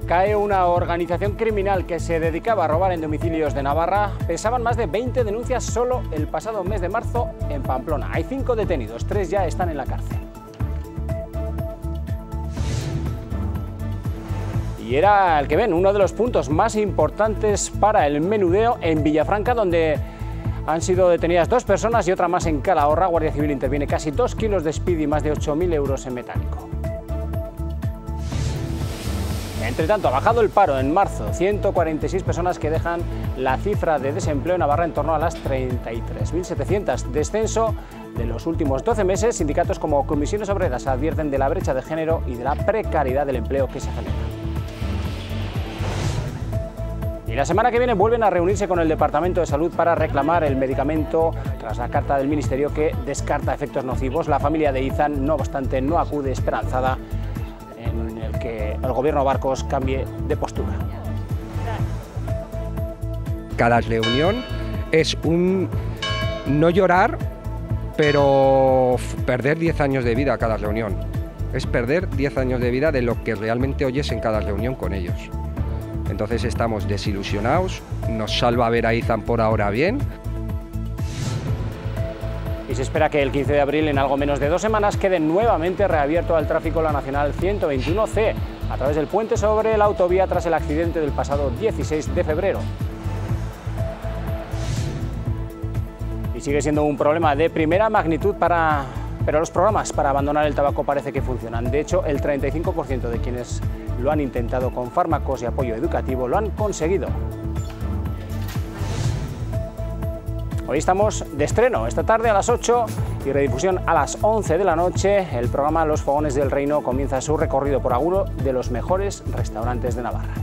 Cae una organización criminal que se dedicaba a robar en domicilios de Navarra. Pesaban más de 20 denuncias solo el pasado mes de marzo en Pamplona. Hay 5 detenidos, 3 ya están en la cárcel. Y era el que ven, uno de los puntos más importantes para el menudeo en Villafranca, donde han sido detenidas 2 personas y otra más en Calahorra. Guardia Civil interviene casi 2 kilos de speed y más de 8.000 euros en metálico. Entre tanto, ha bajado el paro en marzo, 146 personas que dejan la cifra de desempleo en Navarra en torno a las 33.700, descenso de los últimos 12 meses. Sindicatos como Comisiones Obreras advierten de la brecha de género y de la precariedad del empleo que se genera. Y la semana que viene vuelven a reunirse con el Departamento de Salud para reclamar el medicamento tras la carta del Ministerio que descarta efectos nocivos. La familia de Izan, no obstante, no acude esperanzada en el que el gobierno Barcos cambie de postura. Cada reunión es un no llorar, pero perder 10 años de vida cada reunión. Es perder 10 años de vida de lo que realmente oyes en cada reunión con ellos. Entonces estamos desilusionados, nos salva ver a Izan por ahora bien. Y se espera que el 15 de abril, en algo menos de 2 semanas, quede nuevamente reabierto al tráfico la Nacional 121C a través del puente sobre la autovía tras el accidente del pasado 16 de febrero. Y sigue siendo un problema de primera magnitud pero los programas para abandonar el tabaco parece que funcionan. De hecho, el 35% de quienes lo han intentado con fármacos y apoyo educativo lo han conseguido. Hoy estamos de estreno, esta tarde a las 8 y redifusión a las 11 de la noche. El programa Los Fogones del Reino comienza su recorrido por alguno de los mejores restaurantes de Navarra.